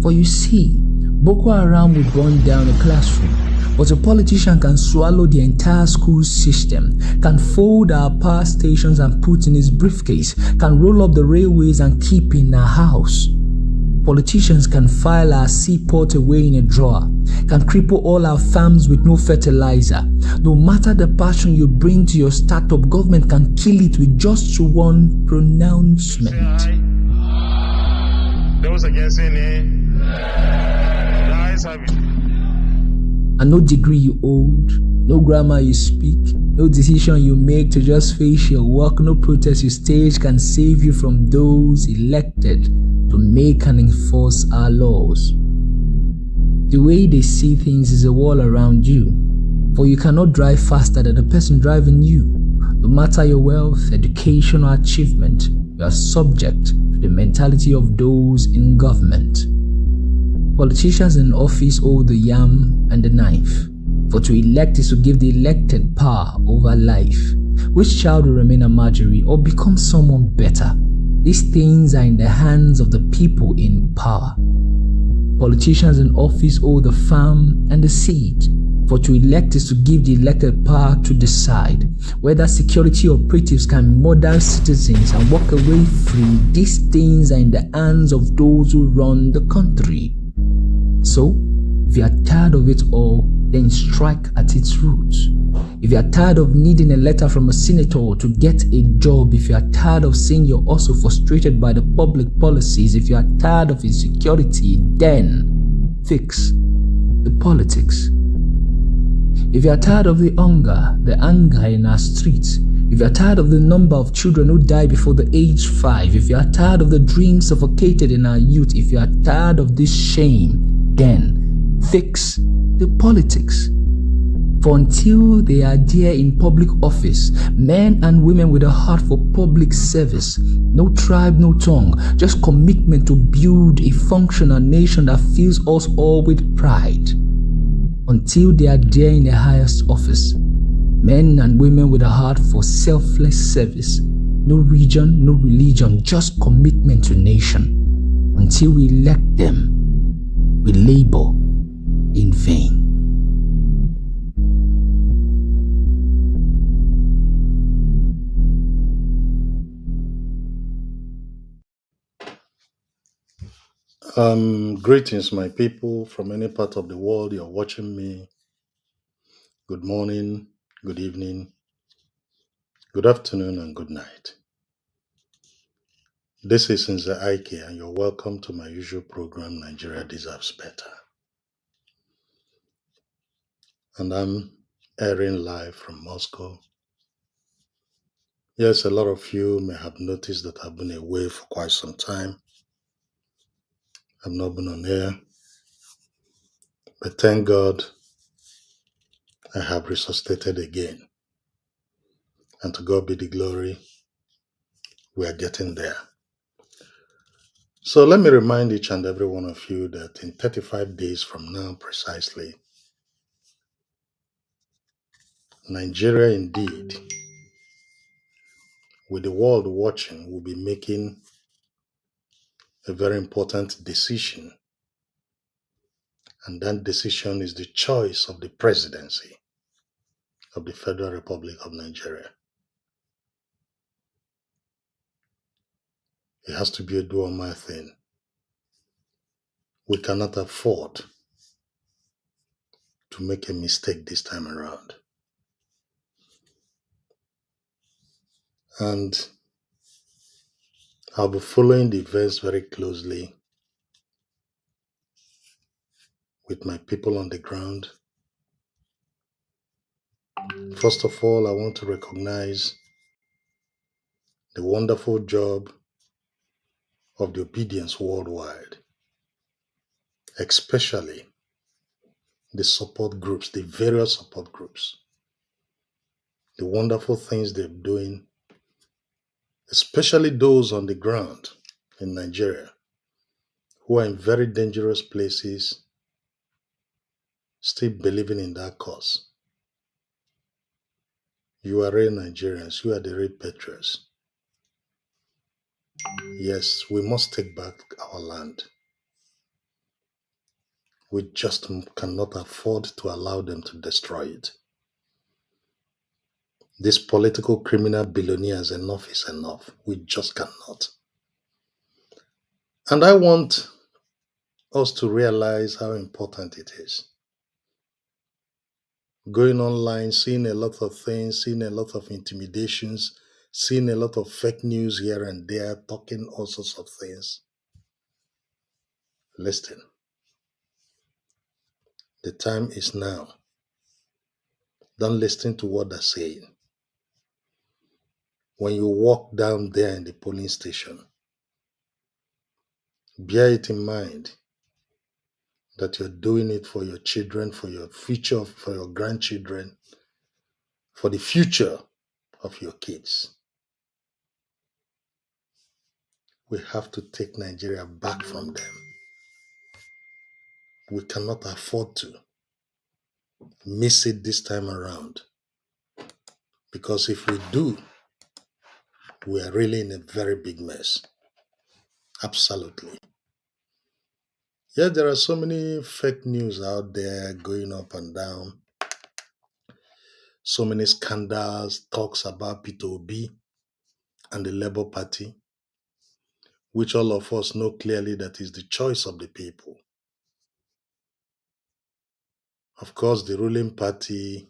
For you see, Boko Haram will burn down a classroom, but a politician can swallow the entire school system, can fold our power stations and put in his briefcase, can roll up the railways and keep in a house. Politicians can file our seaport away in a drawer, can cripple all our farms with no fertilizer. No matter the passion you bring to your startup, government can kill it with just one pronouncement. Those against any nice habit. And no degree you hold, no grammar you speak, no decision you make to just face your work, no protest you stage can save you from those elected to make and enforce our laws. The way they see things is a wall around you, for you cannot drive faster than the person driving you. No matter your wealth, education, or achievement, you are subject to the mentality of those in government. Politicians in office hold the yam and the knife, for to elect is to give the elected power over life. Which child will remain a Marjorie or become someone better? These things are in the hands of the people in power. Politicians in office hold the farm and the seed, for to elect is to give the elected power to decide whether security operatives can murder citizens and walk away free. These things are in the hands of those who run the country. So, if you are tired of it all, then strike at its roots. If you are tired of needing a letter from a senator to get a job, if you are tired of seeing you're also frustrated by the public policies, if you are tired of insecurity, then fix the politics. If you are tired of the anger in our streets, if you are tired of the number of children who die before the age 5, if you are tired of the dreams suffocated in our youth, if you are tired of this shame, then fix the politics. For until they are there in public office, men and women with a heart for public service, no tribe, no tongue, just commitment to build a functional nation that fills us all with pride. Until they are there in the highest office, men and women with a heart for selfless service, no region, no religion, just commitment to nation. Until we elect them, we labor in vain. Greetings, my people from any part of the world you're watching me. Good morning, good evening, good afternoon, and good night. This is Nze Ike, and you're welcome to my usual program, Nigeria Deserves Better. And I'm airing live from Moscow. Yes, a lot of you may have noticed that I've been away for quite some time. I've not been on air, but thank God I have resuscitated again. And to God be the glory, we are getting there. So let me remind each and every one of you that in 35 days from now precisely, Nigeria indeed, with the world watching, will be making a very important decision. And that decision is the choice of the presidency of the Federal Republic of Nigeria. It has to be a do or my thing. We cannot afford to make a mistake this time around. And I'll be following the events very closely with my people on the ground. First of all, I want to recognize the wonderful job of the obedience worldwide, especially the support groups, the various support groups, the wonderful things they're doing, especially those on the ground in Nigeria who are in very dangerous places, still believing in that cause. You are real Nigerians, you are the real patriots. Yes, we must take back our land. We just cannot afford to allow them to destroy it. These political criminal billionaires, enough is enough. We just cannot. And I want us to realize how important it is. Going online, seeing a lot of things, seeing a lot of intimidations, seeing a lot of fake news here and there, talking all sorts of things. Listen, the time is now. Don't listen to what they're saying. When you walk down there in the polling station, bear it in mind that you're doing it for your children, for your future, for your grandchildren, for the future of your kids. We have to take Nigeria back from them. We cannot afford to miss it this time around, because if we do, we are really in a very big mess. Absolutely. Yeah, there are so many fake news out there going up and down. So many scandals, talks about P2B and the Labour Party, which all of us know clearly that is the choice of the people. Of course, the ruling party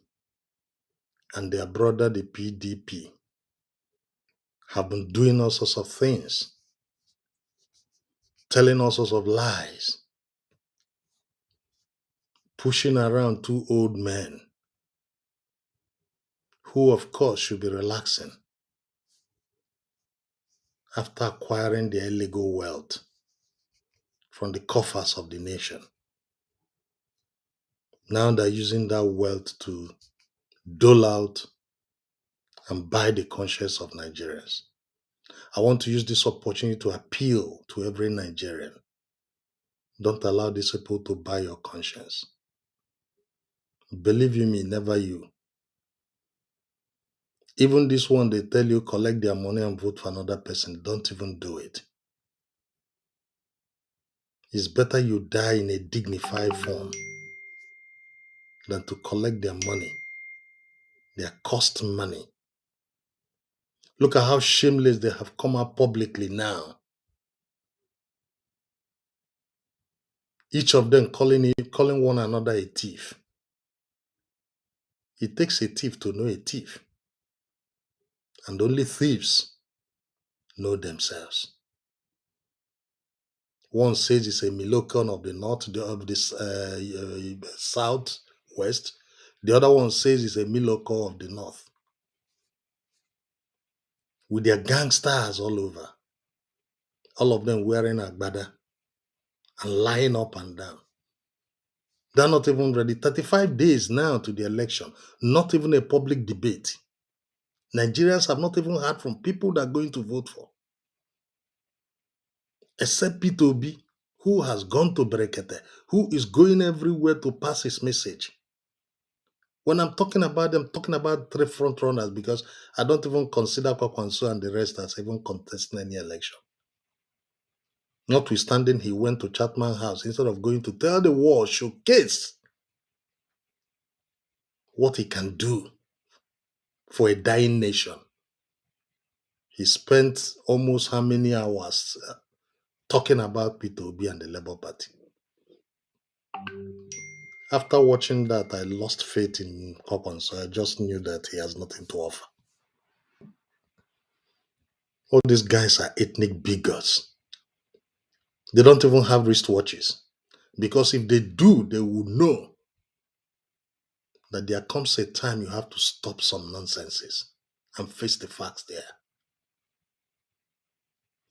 and their brother, the PDP, have been doing all sorts of things, telling all sorts of lies, pushing around two old men who, of course, should be relaxing after acquiring their illegal wealth from the coffers of the nation. Now they're using that wealth to dole out and buy the conscience of Nigerians. I want to use this opportunity to appeal to every Nigerian. Don't allow these people to buy your conscience. Believe you me, never you. Even this one, they tell you collect their money and vote for another person. Don't even do it. It's better you die in a dignified form than to collect their money, their cost money. Look at how shameless they have come out publicly now. Each of them calling one another a thief. It takes a thief to know a thief. And only thieves know themselves. One says it's a Milokan of the north, of this south, west. The other one says it's a Miloko of the north. With their gangsters all over. All of them wearing agbada and lying up and down. They're not even ready. 35 days now to the election. Not even a public debate. Nigerians have not even heard from people that are going to vote for. Except P2B, who has gone to Berekete, who is going everywhere to pass his message. When I'm talking about them, I'm talking about three front runners, because I don't even consider Kwakwanso and the rest as even contesting any election. Notwithstanding, he went to Chatman House instead of going to tell the world, showcase what he can do for a dying nation. He spent almost how many hours talking about P2B and the Labour Party. After watching that, I lost faith in Kwakwanso. I just knew that he has nothing to offer. All these guys are ethnic bigots. They don't even have wristwatches. Because if they do, they would know that there comes a time you have to stop some nonsenses and face the facts there.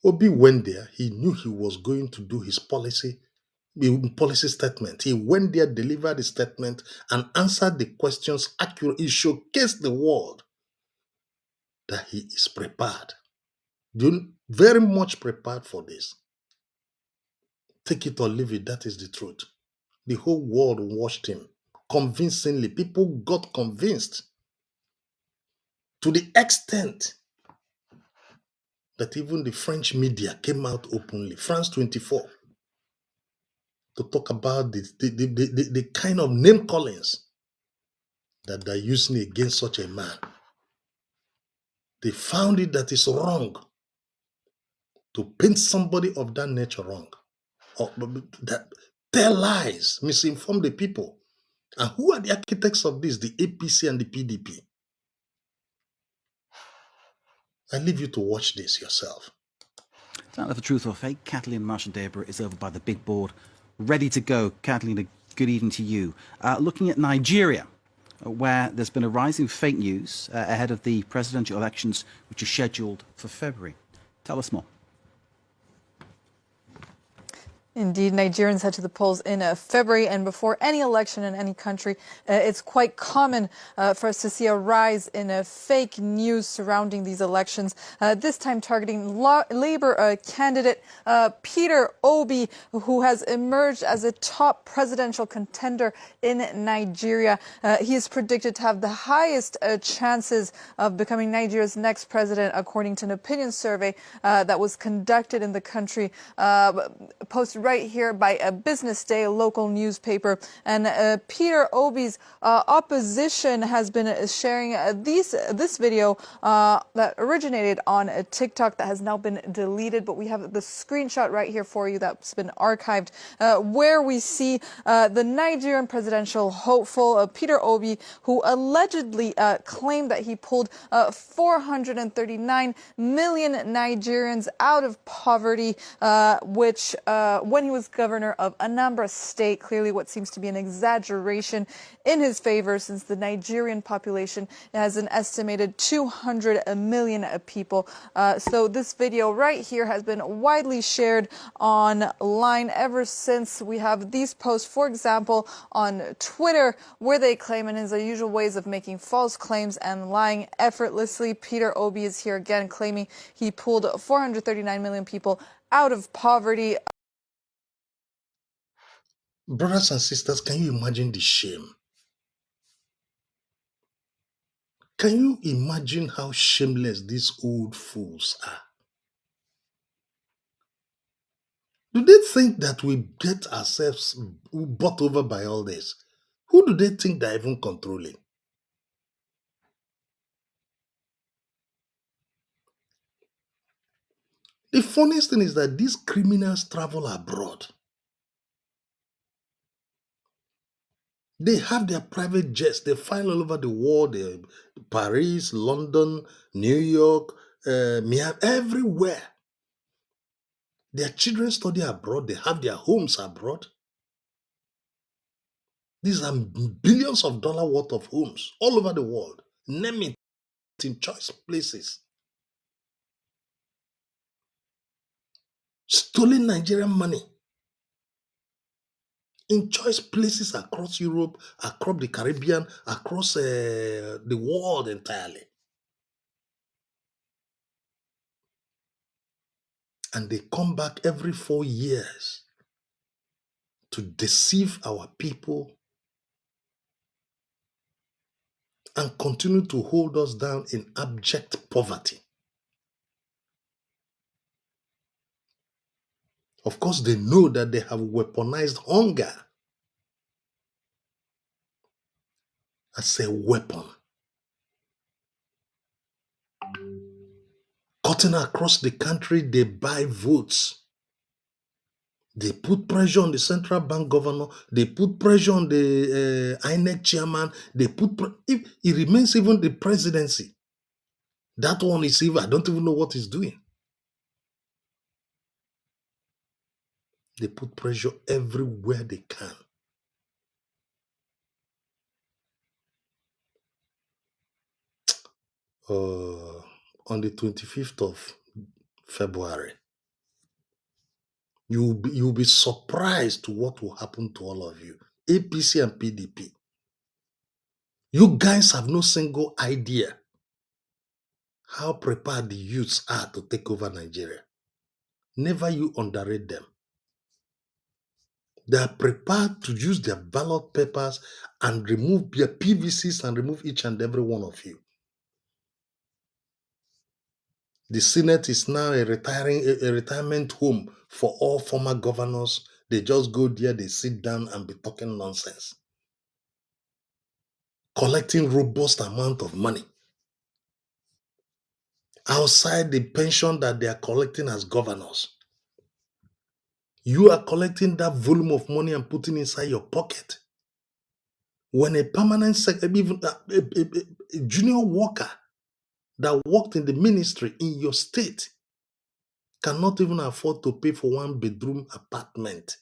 Obi went there. He knew he was going to do his policy statement. He went there, delivered the statement, and answered the questions accurately. He showcased the world that he is prepared. Very much prepared for this. Take it or leave it, that is the truth. The whole world watched him convincingly. People got convinced to the extent that even the French media came out openly. France 24, to talk about the kind of name callings that they're using against such a man. They found it that is wrong to paint somebody of that nature wrong, or that tell lies, misinform the people. And who are the architects of this? The APC and the PDP. I leave you to watch this yourself. Sound of a truth or fake. Kathleen Marchand-Deborah is over by the big board, ready to go. Kathleen, a good evening to you. Looking at Nigeria, where there's been a rise in fake news ahead of the presidential elections, which are scheduled for February. Tell us more. Indeed, Nigerians head to the polls in February, and before any election in any country, it's quite common for us to see a rise in fake news surrounding these elections, this time targeting Labour candidate Peter Obi, who has emerged as a top presidential contender in Nigeria. He is predicted to have the highest chances of becoming Nigeria's next president, according to an opinion survey that was conducted in the country, posted right here by a Business Day, a local newspaper. And Peter Obi's opposition has been sharing this video that originated on TikTok that has now been deleted, but we have the screenshot right here for you that's been archived, where we see the Nigerian presidential hopeful Peter Obi, who allegedly claimed that he pulled 439 million Nigerians out of poverty, which when he was governor of Anambra State, clearly what seems to be an exaggeration in his favor, since the Nigerian population has an estimated 200 million people. So this video right here has been widely shared online ever since. We have these posts, for example, on Twitter, where they claim, in his usual ways of making false claims and lying effortlessly, Peter Obi is here again claiming he pulled 439 million people out of poverty. Brothers and sisters, can you imagine the shame? Can you imagine how shameless these old fools are? Do they think that we get ourselves bought over by all this? Who do they think they're even controlling? The funniest thing is that these criminals travel abroad. They have their private jets. They fly all over the world. Paris, London, New York, Miami, everywhere. Their children study abroad. They have their homes abroad. These are billions of dollars worth of homes all over the world. Name it, in choice places. Stolen Nigerian money in choice places across Europe, across the Caribbean, across the world entirely. And they come back every 4 years to deceive our people and continue to hold us down in abject poverty. Of course, they know that they have weaponized hunger as a weapon. Cutting across the country, they buy votes. They put pressure on the central bank governor. They put pressure on the INEC chairman. They put if it remains even the presidency. That one is even, I don't even know what he's doing. They put pressure everywhere they can. On the 25th of February, you'll be surprised to what will happen to all of you. APC and PDP. You guys have no single idea how prepared the youths are to take over Nigeria. Never you underrate them. They are prepared to use their ballot papers and remove their PVCs and remove each and every one of you. The Senate is now a retirement home for all former governors. They just go there, they sit down and be talking nonsense, collecting robust amount of money outside the pension that they are collecting as governors. You are collecting that volume of money and putting inside your pocket. When a permanent even a junior worker that worked in the ministry in your state cannot even afford to pay for one bedroom apartment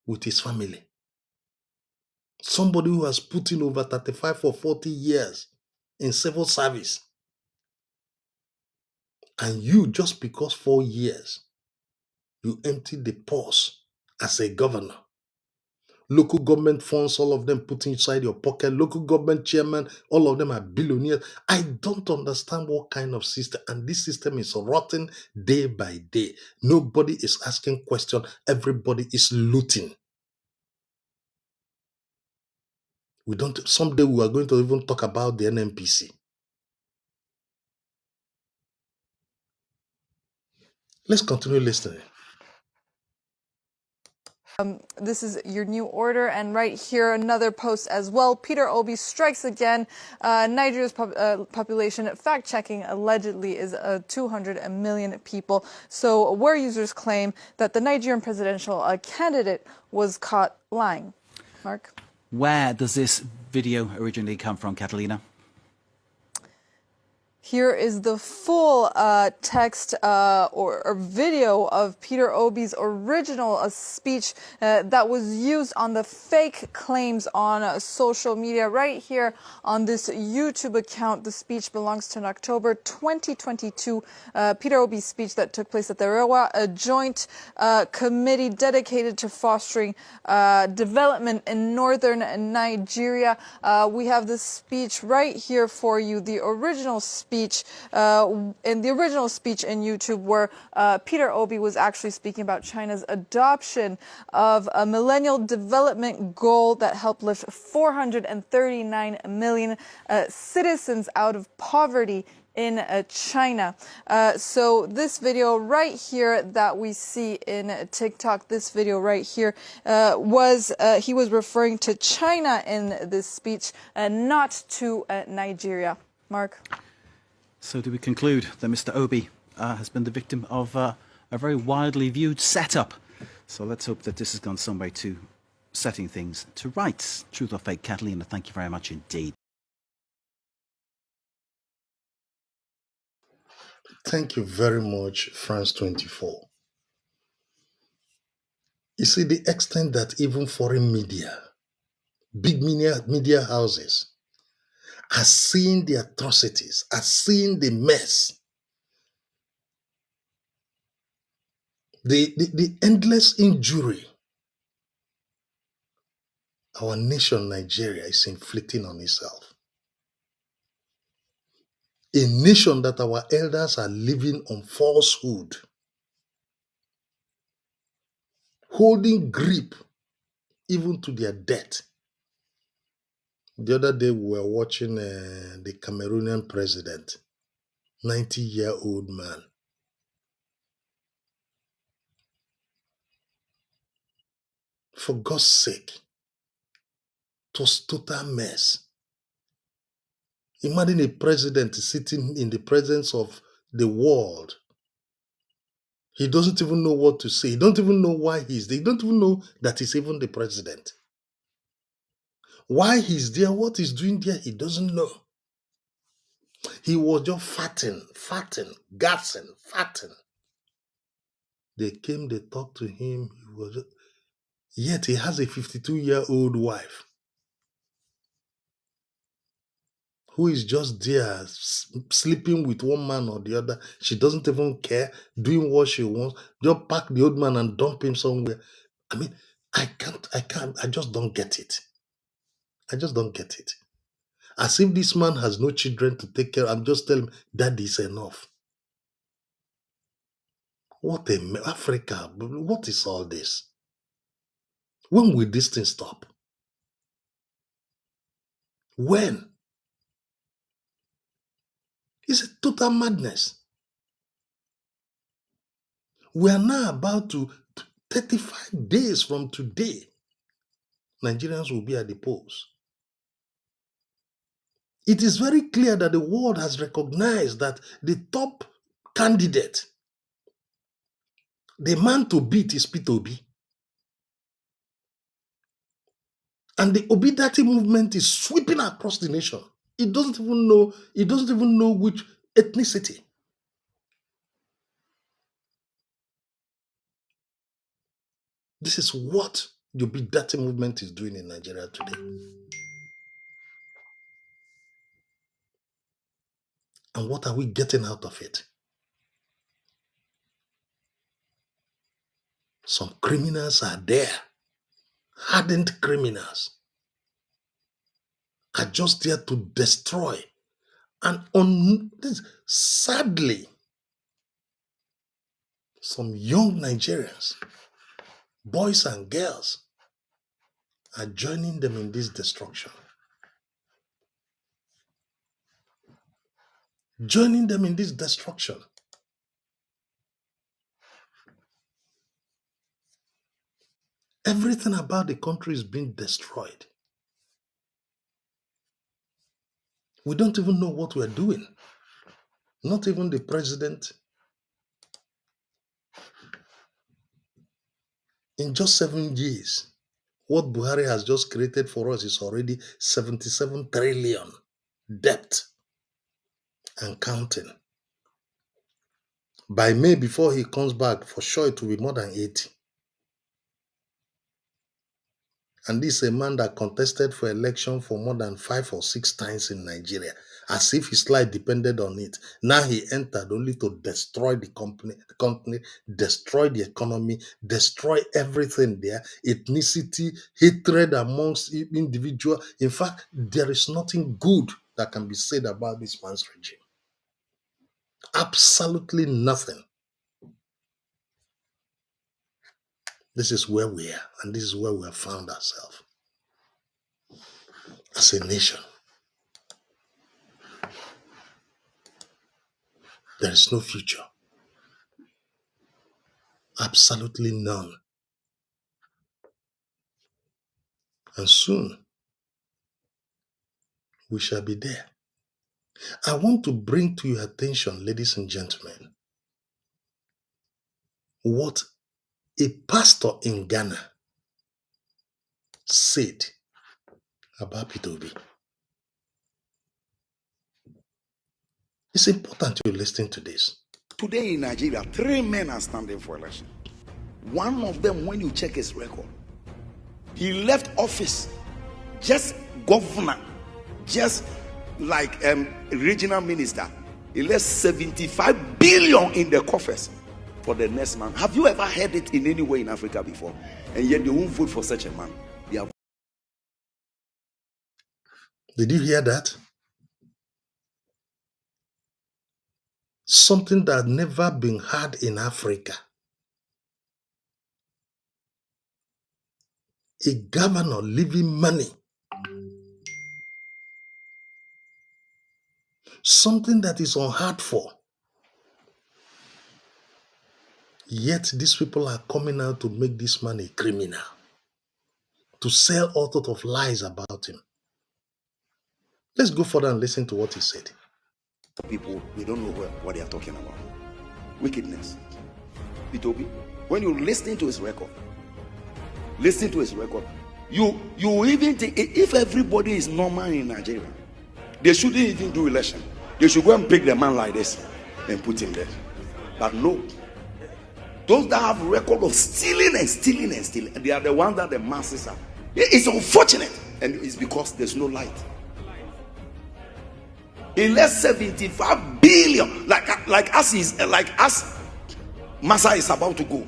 with his family. Somebody who has put in over 35 or 40 years in civil service, and you, just because 4 years, you empty the purse as a governor. Local government funds, all of them put inside your pocket. Local government chairman, all of them are billionaires. I don't understand what kind of system, and this system is rotten day by day. Nobody is asking questions. Everybody is looting. Someday we are going to even talk about the NNPC. Let's continue listening. This is your new order, and right here another post as well. Peter Obi strikes again. Nigeria's population, fact-checking, allegedly is 200 million people. So where users claim that the Nigerian presidential candidate was caught lying. Mark? Where does this video originally come from, Catalina? Here is the full text or video of Peter Obi's original speech that was used on the fake claims on social media. Right here on this YouTube account, the speech belongs to an October 2022 Peter Obi's speech that took place at the Rewa, a joint committee dedicated to fostering development in northern Nigeria. We have this speech right here for you, the original speech. In the original speech in YouTube, where Peter Obi was actually speaking about China's adoption of a millennial development goal that helped lift 439 million citizens out of poverty in China. So this video right here that we see in TikTok, this video right here, he was referring to China in this speech, not to Nigeria. Mark? So do we conclude that Mr. Obi has been the victim of a very widely viewed setup? So let's hope that this has gone some way to setting things to rights. Truth or fake, Catalina, thank you very much indeed. Thank you very much, France 24. You see, the extent that even foreign media, big media houses, are seeing the atrocities, are seeing the mess, the endless injury our nation, Nigeria, is inflicting on itself. A nation that our elders are living on falsehood, holding grip even to their death. The other day we were watching the Cameroonian president, 90-year-old man. For God's sake, it was total mess. Imagine a president sitting in the presence of the world. He doesn't even know what to say. He don't even know why he's there. He don't even know that he's even the president. Why he's there, what he's doing there, he doesn't know. He was just fatting, gassing, fatting. They came, they talked to him. Yet he has a 52-year-old wife who is just there sleeping with one man or the other. She doesn't even care, doing what she wants. Just pack the old man and dump him somewhere. I mean, I just don't get it. I just don't get it. As if this man has no children to take care of. I'm just telling him, that is enough. Africa, what is all this? When will this thing stop? When? It's a total madness. We are now about to 35 days from today, Nigerians will be at the polls. It is very clear that the world has recognized that the top candidate, the man to beat, is Peter Obi. And the Obidati movement is sweeping across the nation. It doesn't even know which ethnicity. This is what the Obidati movement is doing in Nigeria today. And what are we getting out of it? Some criminals are there. Hardened criminals are just there to destroy. And sadly, some young Nigerians, boys and girls, are joining them in this destruction. Joining them in this destruction. Everything about the country is being destroyed. We don't even know what we're doing. Not even the president. In just 7 years, what Buhari has just created for us is already 77 trillion debt and counting. By May, before he comes back, for sure it will be more than 80. And this is a man that contested for election for more than 5 or 6 times in Nigeria, as if his life depended on it. Now he entered only to destroy the company, destroy the economy, destroy everything there, ethnicity, hatred amongst individuals. In fact, there is nothing good that can be said about this man's regime. Absolutely nothing. This is where we are, and this is where we have found ourselves as a nation. There is no future. Absolutely none. And soon, we shall be there. I want to bring to your attention, ladies and gentlemen, what a pastor in Ghana said about Peter Obi. It's important you listen to this. Today in Nigeria, 3 men are standing for election. One of them, when you check his record, he left office just governor, just like regional minister. He left 75 billion in the coffers for the next man. Have you ever heard it in any way in Africa before? And yet they won't vote for such a man. Did you hear that? Something that never been heard in Africa. A governor leaving money. Something that is unheard for. Yet these people are coming out to make this man a criminal. To sell all sorts of lies about him. Let's go further and listen to what he said. People, they don't know what they are talking about. Wickedness. Peter Obi, when you listen to his record, you even think, if everybody is normal in Nigeria, they shouldn't even do election. They should go and pick the man like this and put him there. But no. Those that have record of stealing, they are the ones that the masses are. It's unfortunate, and it's because there's no light. He left 75 billion, like as Massa is about to go.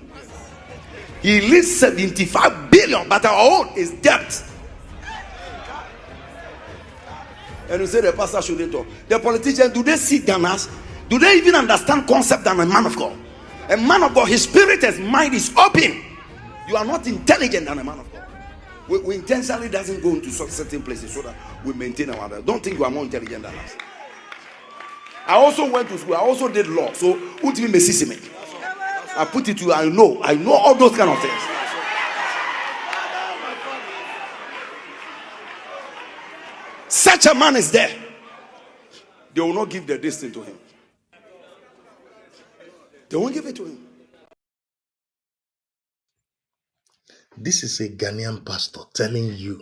He leaves 75 billion, but our own is debt. And you say the pastor shouldn't talk. The politicians, do they sit down as? Do they even understand concept than a man of God? A man of God, his spirit, his mind is open. You are not intelligent than a man of God. We intentionally doesn't go into certain places so that we maintain our. Don't think you are more intelligent than us. I also went to school. I also did law. So, I put it to you. I know all those kind of things. Such a man is there. They will not give the distance to him. They won't give it to him. This is a Ghanaian pastor telling you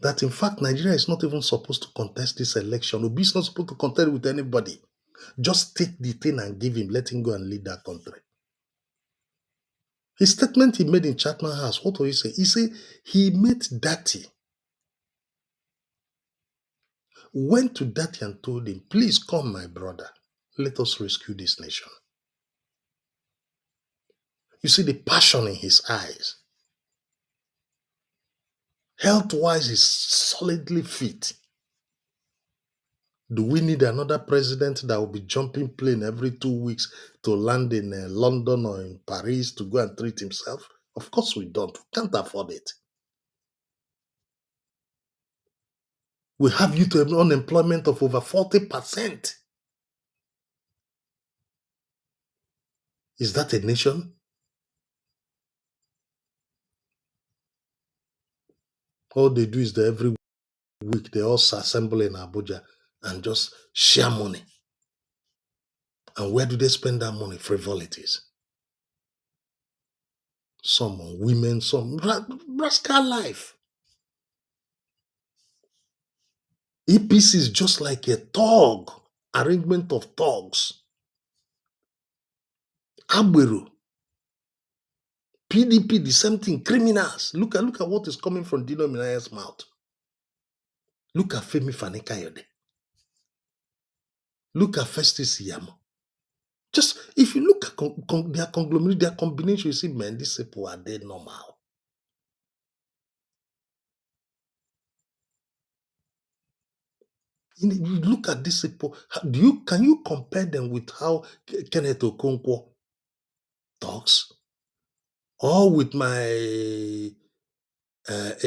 that in fact Nigeria is not even supposed to contest this election. Obi is not supposed to contest with anybody. Just take the thing and give him, let him go and lead that country. His statement he made in Chatham House, what will he say? He said he met Dati, went to Dati and told him, please come, my brother, let us rescue this nation. You see the passion in his eyes. Health-wise, he's solidly fit. Do we need another president that will be jumping plane every 2 weeks to land in London or in Paris to go and treat himself? Of course we don't. We can't afford it. We have youth unemployment of over 40%. Is that a nation? All they do is that every week they all assemble in Abuja and just share money. And where do they spend that money? Frivolities. Some on women, some rascal life. APC is just like a thug, arrangement of thugs. Agbero, PDP, the same thing, criminals. Look at what is coming from Dino Minaya's mouth. Look at Femi Fani-Kayode. Look at Festus Iyamo. Just, if you look at their conglomerate, their combination, you see, man, these people are dead normal. You look at these people. Can you compare them with how Kenneth Okonkwo talks? Or with a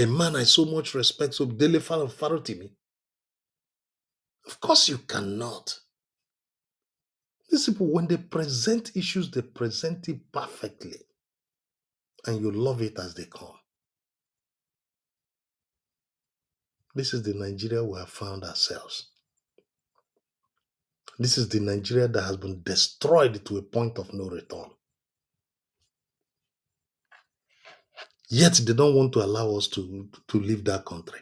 man I so much respect, so Dele Farotimi? Of course you cannot. These people, when they present issues, they present it perfectly. And you love it as they come. This is the Nigeria we have found ourselves. This is the Nigeria that has been destroyed to a point of no return. Yet they don't want to allow us to leave that country.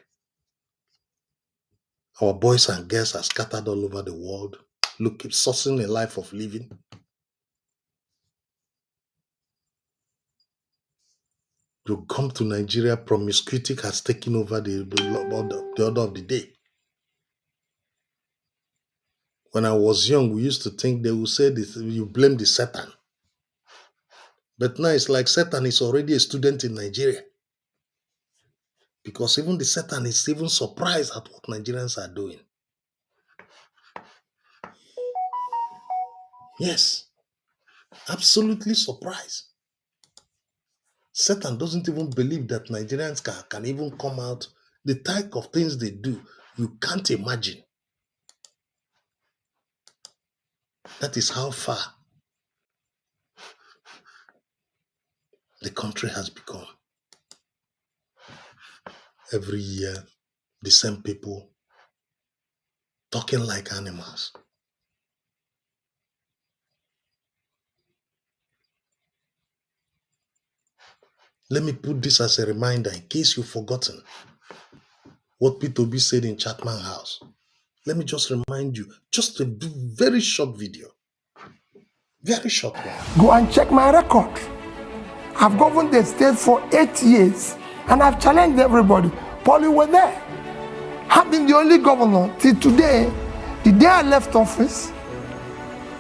Our boys and girls are scattered all over the world, sourcing a life of living. You come to Nigeria, promiscuity has taken over the order of the day. When I was young, we used to think they would say this, you blame the Satan. But now it's like Satan is already a student in Nigeria. Because even the Satan is even surprised at what Nigerians are doing. Yes, absolutely surprised. Satan doesn't even believe that Nigerians can even come out. The type of things they do, you can't imagine. That is how far the country has become. Every year, the same people talking like animals. Let me put this as a reminder in case you've forgotten what P2B said in Chatham House. Let me just remind you, just a very short video. Very short one. Go and check my record. I've governed the state for 8 years and I've challenged everybody. Paul, you were there. I've been the only governor till today. The day I left office,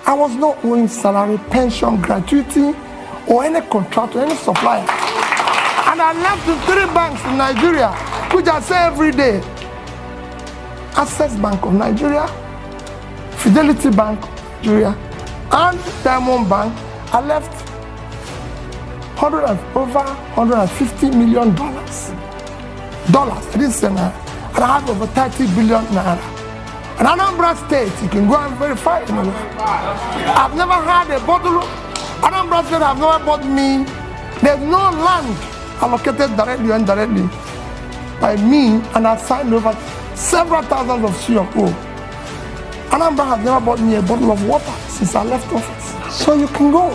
I was not owing salary, pension, gratuity, or any contract or any supplier. And I left the 3 banks in Nigeria, which I say every day. Access Bank of Nigeria, Fidelity Bank of Nigeria, and Diamond Bank. I left over $150 million. I didn't say naira. And I have over 30 billion naira. In Anambra State, you can go and verify it. I've never had a bottle. Anambra State have never bought me. There's no land allocated directly or indirectly by me, and I've signed over several thousands of CFO. Anambra has never bought me a bottle of water since I left office. So you can go.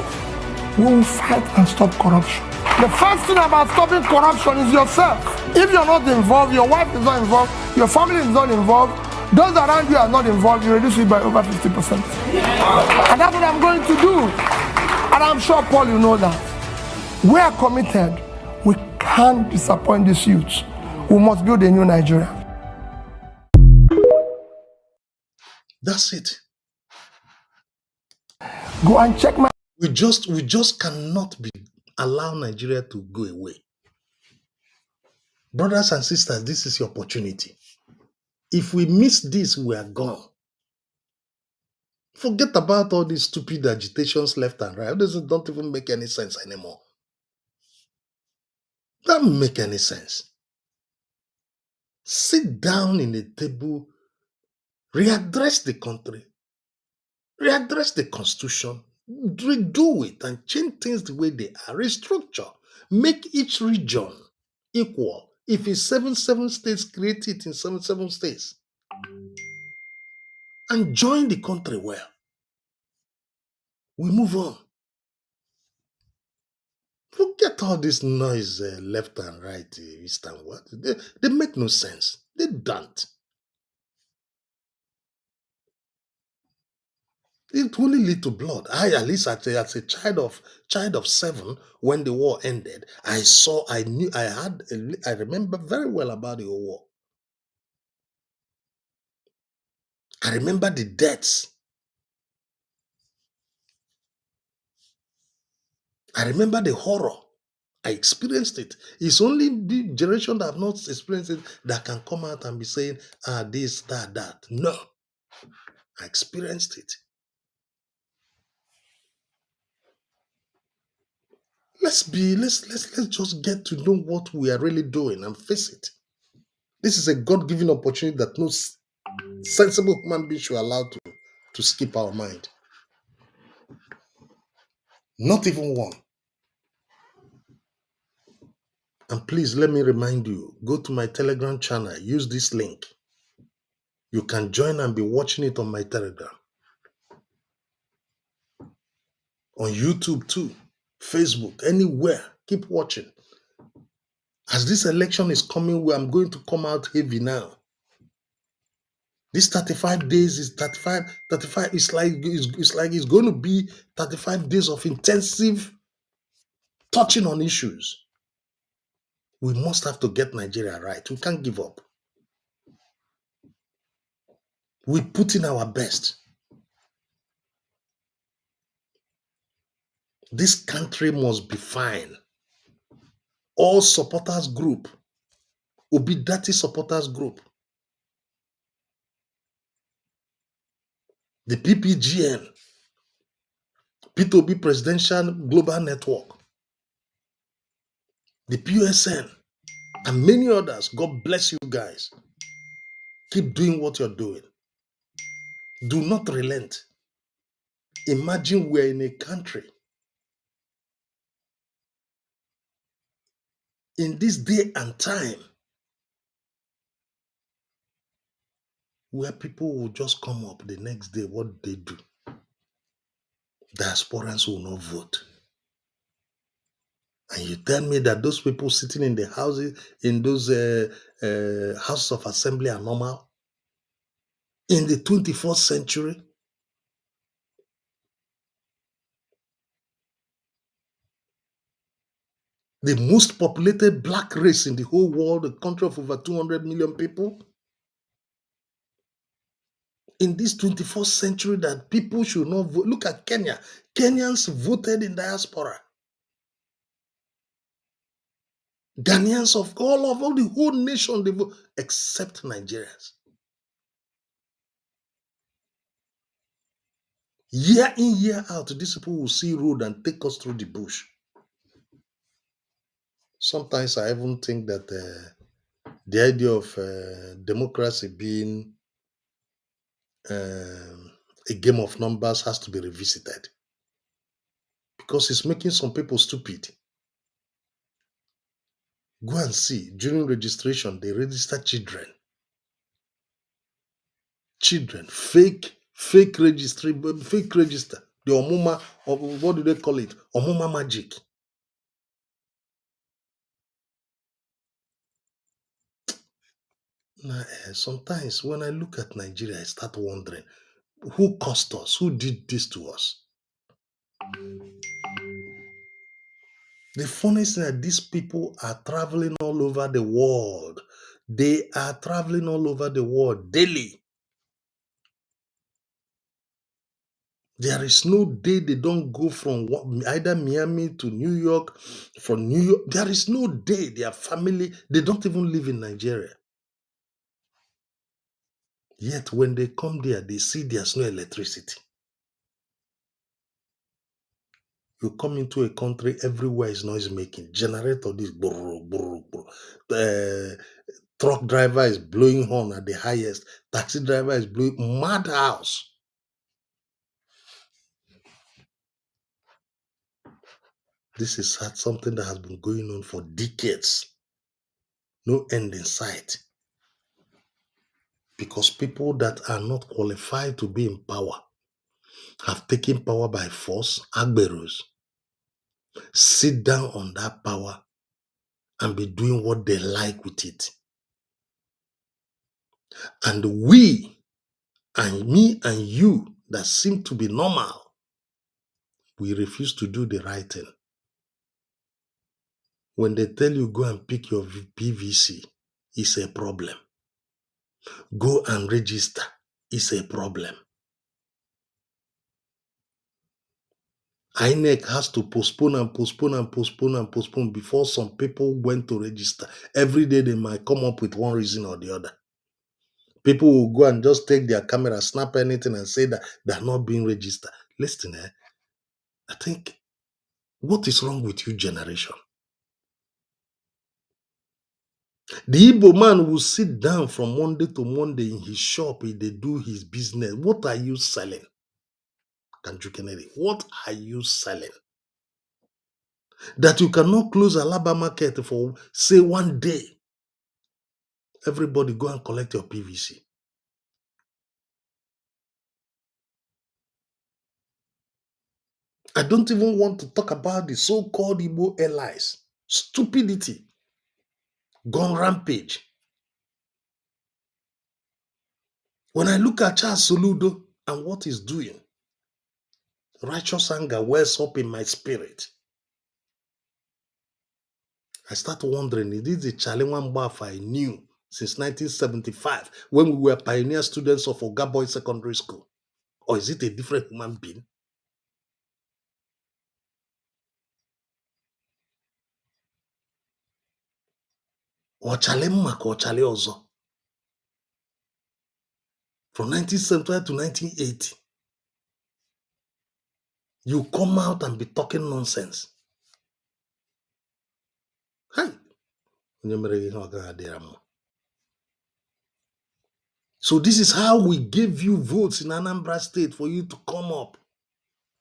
We will fight and stop corruption. The first thing about stopping corruption is yourself. If you're not involved, your wife is not involved, your family is not involved, those around you are not involved, you reduce it by over 50%. And that's what I'm going to do. And I'm sure, Paul, you know that. We are committed. We can't disappoint these youths. We must build a new Nigeria. That's it. Go and check my... We just cannot allow Nigeria to go away. Brothers and sisters, this is your opportunity. If we miss this, we are gone. Forget about all these stupid agitations left and right. Those don't even make any sense anymore. Doesn't make any sense. Sit down in a table, readdress the country, readdress the constitution, redo it and change things the way they are, restructure, make each region equal. If it's 7 states, create it in 7 states. And join the country well. We move on. Forget all this noise left and right, east and west. They make no sense. They don't. It only lead to blood. At least as a child of 7, when the war ended, I remember very well about the war. I remember the deaths. I remember the horror. I experienced it. It's only the generation that have not experienced it that can come out and be saying, this, that. No. I experienced it. Let's just get to know what we are really doing and face it. This is a God-given opportunity that no sensible human being should allow to skip our mind. Not even one. And please let me remind you, go to my Telegram channel, use this link. You can join and be watching it on my Telegram. On YouTube too, Facebook, anywhere. Keep watching. As this election is coming, I'm going to come out heavy now. This 35 days is 35. It's like it's going to be 35 days of intensive touching on issues. We must have to get Nigeria right. We can't give up. We put in our best. This country must be fine. All supporters group, Obidati supporters group, the PPGN, P2B Presidential Global Network, the PUSN, and many others. God bless you guys. Keep doing what you're doing. Do not relent. Imagine we're in a country in this day and time where people will just come up the next day, what they do. Diasporans will not vote. And you tell me that those people sitting in the houses, in those houses of assembly are normal? In the 21st century? The most populated black race in the whole world, a country of over 200 million people? In this 21st century that people should not vote. Look at Kenya. Kenyans voted in diaspora. Ghanaians of all the whole nation, they vote, except Nigerians. Year in, year out, these people will see road and take us through the bush. Sometimes I even think that the idea of democracy being a game of numbers has to be revisited because it's making some people stupid. Go and see during registration, they register children. Fake registry, fake register. The Omuma, or what do they call it? Omuma magic. Now, sometimes when I look at Nigeria, I start wondering who caused us? Who did this to us? The funniest thing is that these people are traveling all over the world. They are traveling all over the world daily. There is no day they don't go from either Miami to New York, from New York. There is no day their family, they don't even live in Nigeria. Yet when they come there, they see there's no electricity. You come into a country, everywhere is noise making. Generator, this truck driver is blowing horn at the highest. Taxi driver is blowing madhouse. This is something that has been going on for decades. No end in sight. Because people that are not qualified to be in power have taken power by force, agberos, sit down on that power and be doing what they like with it. And we, and me and you, that seem to be normal, we refuse to do the right thing. When they tell you go and pick your PVC, it's a problem. Go and register, it's a problem. INEC has to postpone before some people went to register. Every day they might come up with one reason or the other. People will go and just take their camera, snap anything and say that they're not being registered. Listen, I think, what is wrong with you generation? The Igbo man will sit down from Monday to Monday in his shop, they do his business. What are you selling? Kanju Kennedy, what are you selling? That you cannot close Alaba market for, say, one day. Everybody go and collect your PVC. I don't even want to talk about the so-called Igbo allies. Stupidity. Gone rampage. When I look at Charles Soludo and what he's doing, righteous anger wells up in my spirit. I start wondering, is this the Chalewan Baf I knew since 1975 when we were pioneer students of Oga Boys Secondary School? Or is it a different human being? Or Chale Mmaka or Chale Ozo? From 1975 to 1980, you come out and be talking nonsense. Hi. So this is how we gave you votes in Anambra State for you to come up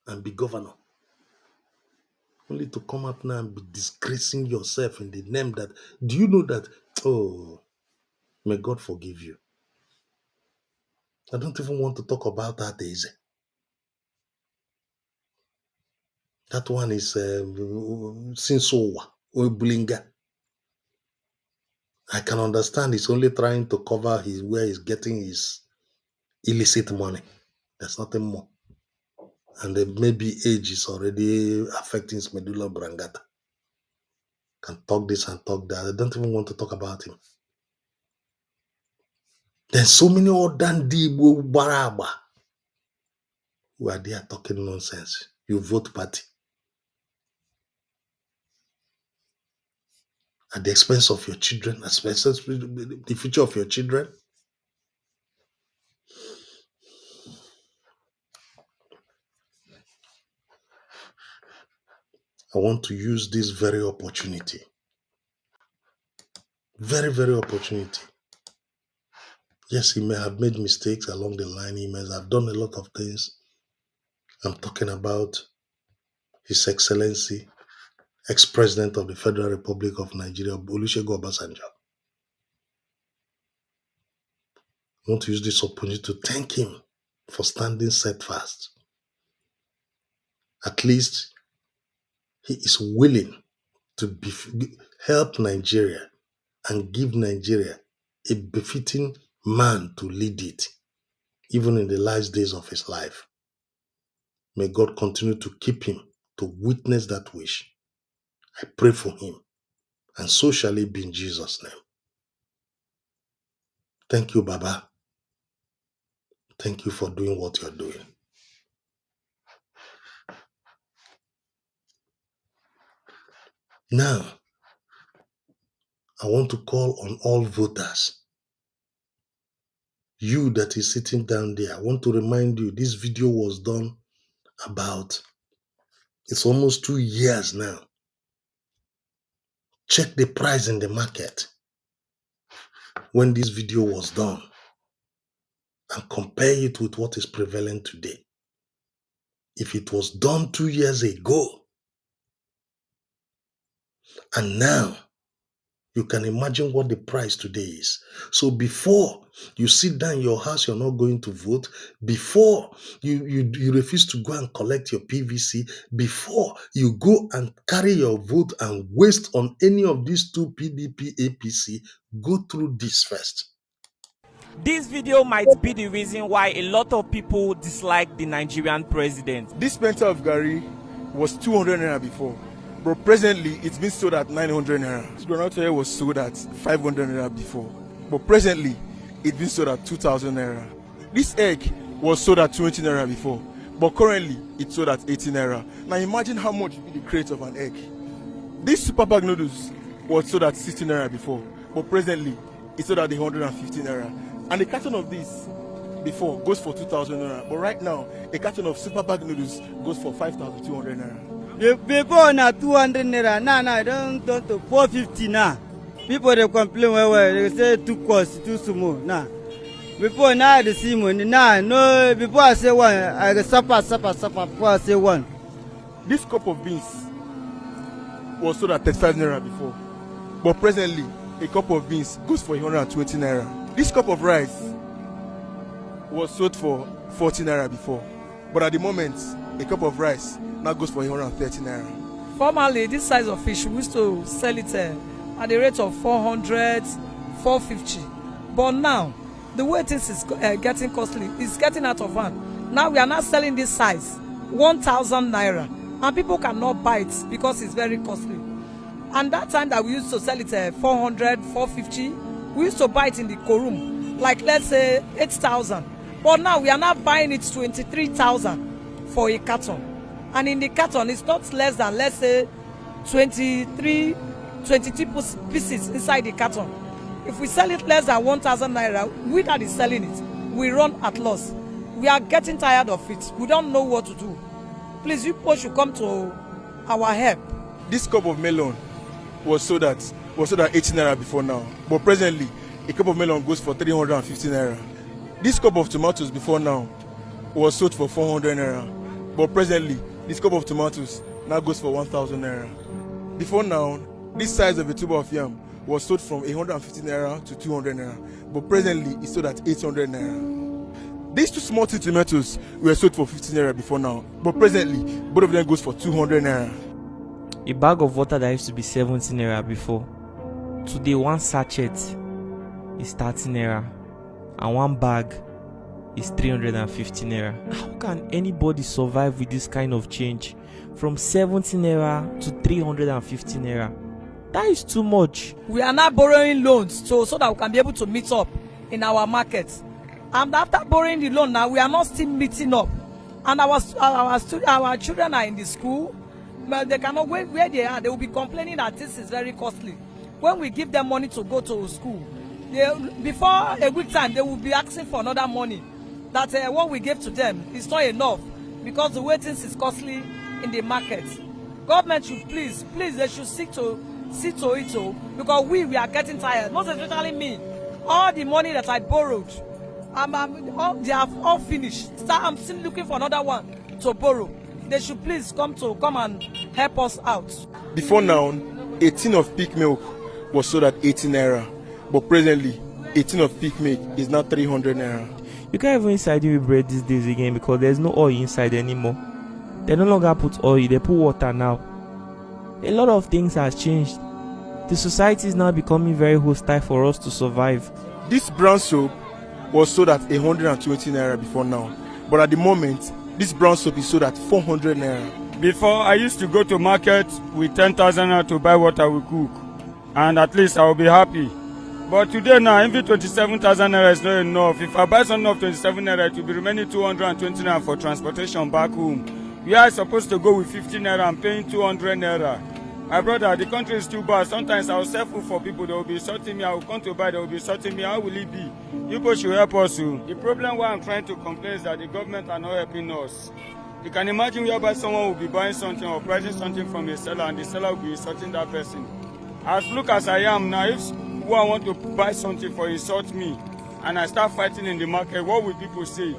and be governor. Only to come up now and be disgracing yourself in the name that, do you know that, oh, may God forgive you. I don't even want to talk about that Eze. That one is Sinsowa or Blinga. I can understand he's only trying to cover where he's getting his illicit money. There's nothing more. And then maybe age is already affecting his medulla oblongata. Can talk this and talk that. I don't even want to talk about him. There's so many other Igbo baraba who are there talking nonsense. You vote party at the expense of your children, at the expense of the future of your children. I want to use this very opportunity, very, very opportunity, Yes, he may have made mistakes along the line. He may have done a lot of things. I'm talking about His Excellency, ex-president of the Federal Republic of Nigeria, Olusegun Obasanjo. I want to use this opportunity to thank him for standing steadfast. At least he is willing to help Nigeria and give Nigeria a befitting man to lead it, even in the last days of his life. May God continue to keep him to witness that wish. I pray for him, and so shall it be in Jesus' name. Thank you, Baba. Thank you for doing what you're doing. Now, I want to call on all voters. You that is sitting down there, I want to remind you this video was done it's almost 2 years now. Check the price in the market when this video was done and compare it with what is prevalent today. If it was done 2 years ago and now, you can imagine what the price today is. So before you sit down in your house, you're not going to vote. Before you refuse to go and collect your PVC. Before you go and carry your vote and waste on any of these two PDP, APC, go through this first. This video might be the reason why a lot of people dislike the Nigerian president. This penta of Gary was 200 naira before. But presently, it's been sold at 900 naira. This groundnut oil was sold at 500 naira before. But presently, it's been sold at 2,000 naira. This egg was sold at 20 naira before. But currently, it's sold at 80 naira. Now imagine how much would be the crate of an egg. This super bag noodles was sold at 60 naira before. But presently, it's sold at 150 naira. And a carton of this before goes for 2,000 naira. But right now, a carton of super bag noodles goes for 5,200 naira. Before na 200 naira, now don't to 450 now. People they complain they say too cost, too small now. Before now the see money now no. Before I say one, I suffer. Before I say one. This cup of beans was sold at 35 naira before, but presently a cup of beans goes for 120 naira. This cup of rice was sold for 40 naira before, but at the moment a cup of rice now goes for 130 naira. Formerly, this size of fish we used to sell it at the rate of 400, 450. But now, the way things is getting costly, it's getting out of hand. Now we are not selling this size, 1,000 naira, and people cannot buy it because it's very costly. And that time that we used to sell it 400, 450, we used to buy it in the Korum, like let's say 8,000. But now we are not buying it 23,000 for a carton. And in the carton, it's not less than, let's say, 22 pieces inside the carton. If we sell it less than 1,000 naira, we that is selling it, we run at loss. We are getting tired of it. We don't know what to do. Please, you people should come to our help. This cup of melon was sold at 80 naira before now. But presently, a cup of melon goes for 350 naira. This cup of tomatoes before now was sold for 400 naira. But presently, this cup of tomatoes now goes for 1,000 naira. Before now, this size of a tube of yam was sold from 150 naira to 200 naira. But presently, it's sold at 800 naira. These two small tomatoes were sold for 50 naira before now. But presently, both of them goes for 200 naira. A bag of water that used to be 17 naira before, today one sachet is 30 naira. And one bag is 350 naira. How can anybody survive with this kind of change? From 70 naira to 350 naira. That is too much. We are now borrowing loans so that we can be able to meet up in our market. And after borrowing the loan now, we are not still meeting up. And our children are in the school, but they cannot, where they are, they will be complaining that this is very costly. When we give them money to go to school, before a week time, they will be asking for another money. That what we gave to them is not enough because the way things is costly in the market. Government should please, they should see to it because we are getting tired. Most especially me. All the money that I borrowed, they have all finished. So I'm still looking for another one to borrow. They should please come and help us out. Before now, 18 of peak milk was sold at 18 naira, but presently, 18 of peak milk is now 300 naira. You can't even inside with bread these days again because there's no oil inside anymore. They no longer put oil, they put water now. A lot of things has changed. The society is now becoming very hostile for us to survive. This brown soap was sold at 120 naira before now, but at the moment, this brown soap is sold at 400 naira. Before, I used to go to market with 10,000 naira to buy what I will cook, and at least I will be happy. But today now, even 27,000 naira is not enough. If I buy something of 27 naira, it will be remaining 220 naira for transportation back home. We are supposed to go with 50 naira and paying 200 naira. My brother, the country is too bad. Sometimes I will sell food for people, they will be insulting me. I will come to buy, they will be insulting me. How will it be? You people should help us too. The problem why I'm trying to complain is that the government are not helping us. You can imagine whereby someone will be buying something or pricing something from a seller and the seller will be insulting that person. As look as I am now, if who I want to buy something for insult me and I start fighting in the market, what will people say?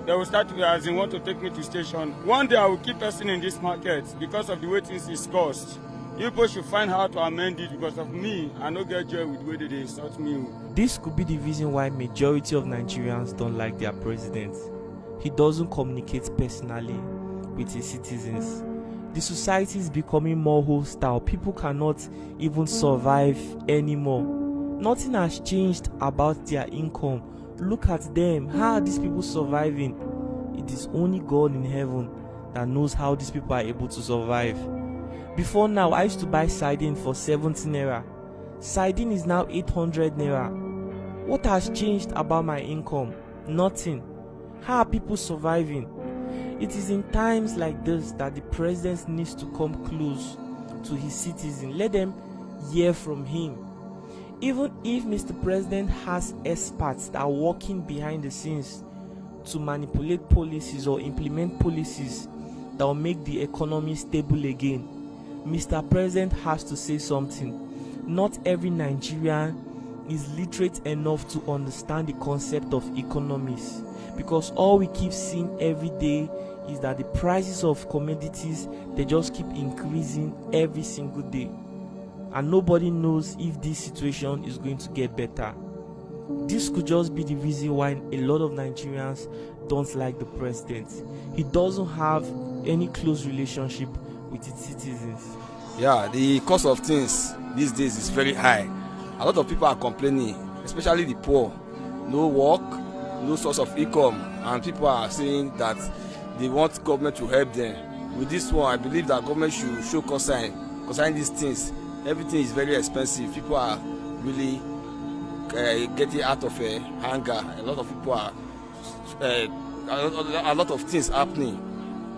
They will start as in want to take me to station. One day I will keep person in this market because of the way things is cost. You people should find how to amend it because of me. I no get joy with the way they insult me. This could be the reason why majority of Nigerians don't like their president. He doesn't communicate personally with his citizens. The society is becoming more hostile. People cannot even survive anymore. Nothing has changed about their income. Look at them. How are these people surviving? It is only God in heaven that knows how these people are able to survive. Before now, I used to buy sardine for 70 naira. Sardine is now 800 naira. What has changed about my income? Nothing. How are people surviving? It is in times like this that the president needs to come close to his citizens. Let them hear from him. Even if Mr. President has experts that are working behind the scenes to manipulate policies or implement policies that will make the economy stable again, Mr. President has to say something. Not every Nigerian is literate enough to understand the concept of economics, because all we keep seeing every day is that the prices of commodities, they just keep increasing every single day, and nobody knows if this situation is going to get better. This could just be the reason why a lot of Nigerians don't like the president. He doesn't have any close relationship with its citizens. Yeah, the cost of things these days is very high. A lot of people are complaining, especially the poor. No work, no source of income, and people are saying that they want government to help them. With this one, I believe that government should show concern concerning these things. Everything is very expensive. People are really getting out of hunger. A lot of people are a lot of things happening.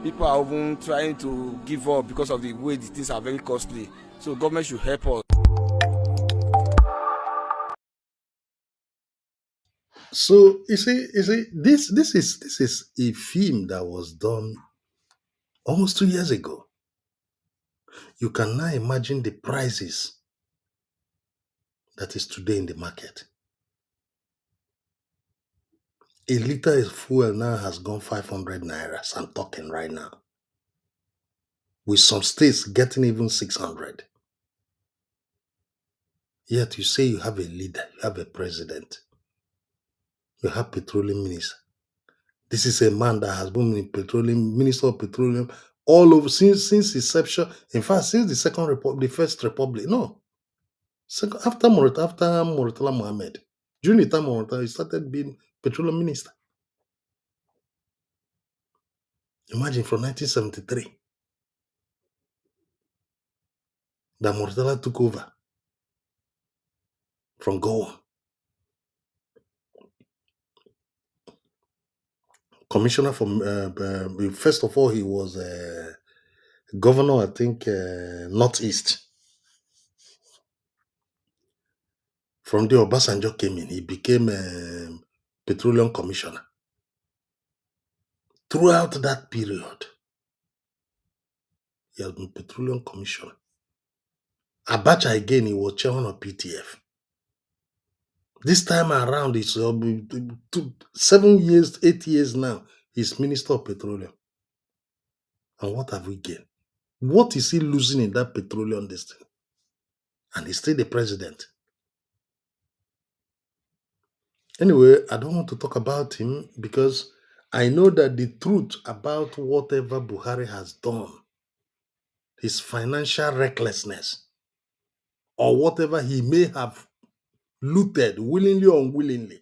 People are even trying to give up because of the way the things are very costly. So government should help us. So you see, this is a film that was done almost 2 years ago. You can now imagine the prices that is today in the market. A liter of fuel now has gone 500 naira. I'm talking right now. With some states getting even 600. Yet you say you have a leader, you have a president, you have petroleum minister. This is a man that has been in petroleum, minister of petroleum, all over since inception. In fact, since the second republic, the first republic. No, after Murtala Mohammed, during the time of Murtala, he started being petroleum minister. Imagine from 1973 that Murtala took over from Goa. Commissioner from first of all, he was governor, I think, Northeast. From there, Obasanjo came in. He became petroleum commissioner. Throughout that period, he has been petroleum commissioner. Abacha again, he was chairman of PTF. This time around, it's 7 years, 8 years now. He's Minister of Petroleum. And what have we gained? What is he losing in that petroleum this thing? And he's still the president. Anyway, I don't want to talk about him because I know that the truth about whatever Buhari has done, his financial recklessness, or whatever he may have looted willingly or unwillingly,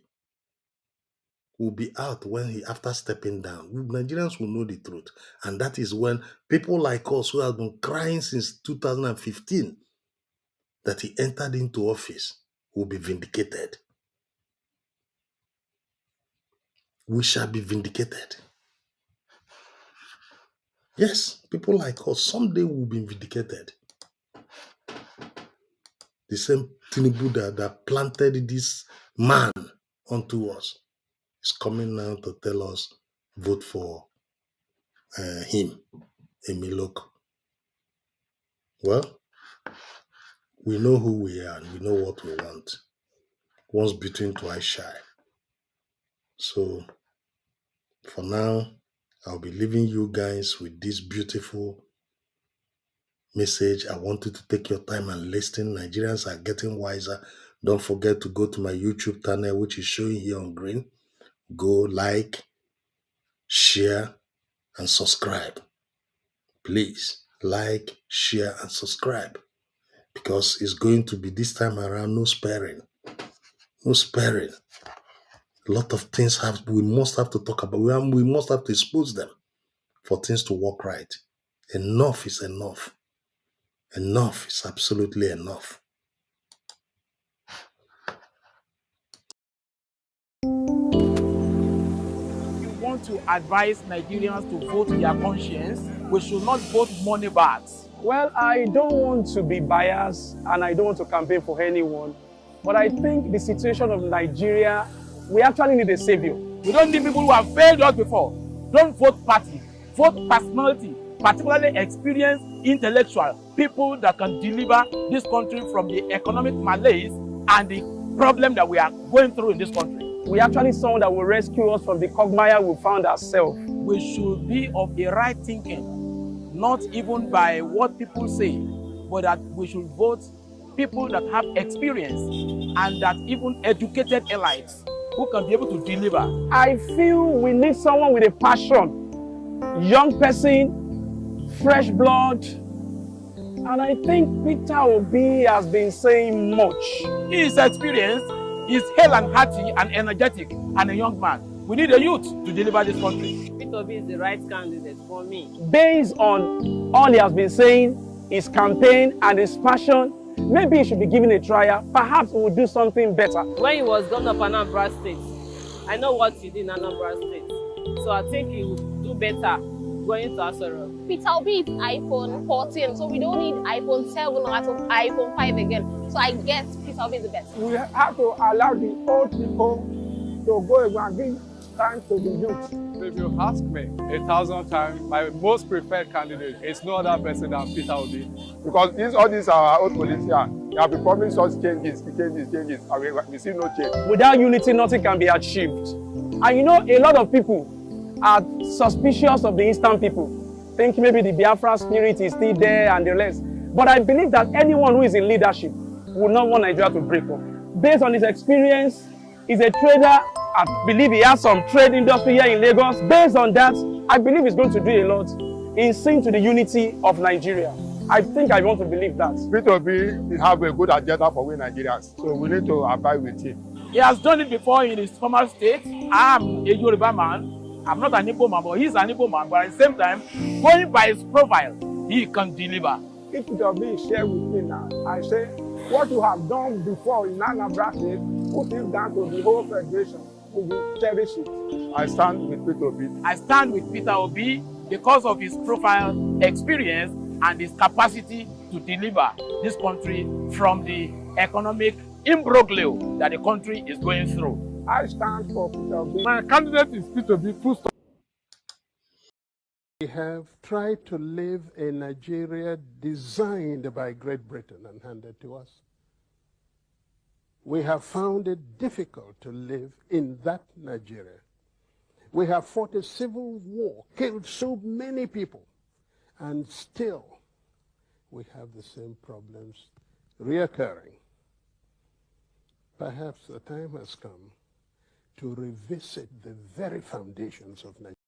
will be out when he after stepping down. Nigerians will know the truth. And that is when people like us who have been crying since 2015 that he entered into office will be vindicated. We shall be vindicated. Yes, people like us, someday will be vindicated. The same Tinubu that planted this man unto us is coming now to tell us, vote for him, Emilok. Well, we know who we are and we know what we want. Once bitten, twice shy. So, for now, I'll be leaving you guys with this beautiful message. I want you to take your time and listen. Nigerians are getting wiser. Don't forget to go to my YouTube channel, which is showing here on green. Go like, share, and subscribe. Please like, share, and subscribe. Because it's going to be this time around, no sparing. No sparing. A lot of things we must have to talk about. We must have to expose them for things to work right. Enough is enough. Enough is absolutely enough. Want to advise Nigerians to vote their conscience, we should not vote money bags. Well, I don't want to be biased and I don't want to campaign for anyone, but I think the situation of Nigeria, we actually need a savior. We don't need people who have failed us before. Don't vote party, vote personality, particularly experienced intellectual, people that can deliver this country from the economic malaise and the problem that we are going through in this country. We actually someone that will rescue us from the quagmire we found ourselves. We should be of a right thinking, not even by what people say, but that we should vote people that have experience and that even educated elites who can be able to deliver. I feel we need someone with a passion, young person, fresh blood, and I think Peter Obi has been saying much. He is experienced. He's hale and hearty and energetic and a young man. We need a youth to deliver this country. Peter Obi is the right candidate for me. Based on all he has been saying, his campaign and his passion, maybe he should be given a trial. Perhaps he will do something better. When he was governor of Anambra State, I know what he did in Anambra State. So I think he will do better going to Asoro. Peter Obi is iPhone 14, so we don't need iPhone 7 or iPhone 5 again. So I guess Peter Obi is the best. We have to allow the old people to go and give time to the youth. If you ask me 1,000 times, my most preferred candidate is no other person than Peter Obi. Because all these are our old politicians. They have been promising us changes, and we see no change. Without unity, nothing can be achieved. And you know, a lot of people are suspicious of the Eastern people, think maybe the Biafra spirit is still there and the rest. But I believe that anyone who is in leadership would not want Nigeria to break up. Based on his experience, he's a trader. I believe he has some trade industry here in Lagos. Based on that, I believe he's going to do a lot in seeing to the unity of Nigeria. I think I want to believe that. Peter Obi have a good agenda for we Nigerians, so we need to abide with him. He has done it before in his former state. I'm a Yoruba man. I'm not an Igbo man, but he's an Igbo man. But at the same time, going by his profile, he can deliver. If Peter Obi share with me now, I say, what you have done before in Anambra State, put it down to the whole federation. We will cherish it. I stand with Peter Obi. I stand with Peter Obi because of his profile, experience, and his capacity to deliver this country from the economic imbroglio that the country is going through. I stand for Peter Obi. My candidate is Peter Obi. We have tried to live a Nigeria designed by Great Britain and handed to us. We have found it difficult to live in that Nigeria. We have fought a civil war, killed so many people, and still we have the same problems reoccurring. Perhaps the time has come to revisit the very foundations of Nigeria.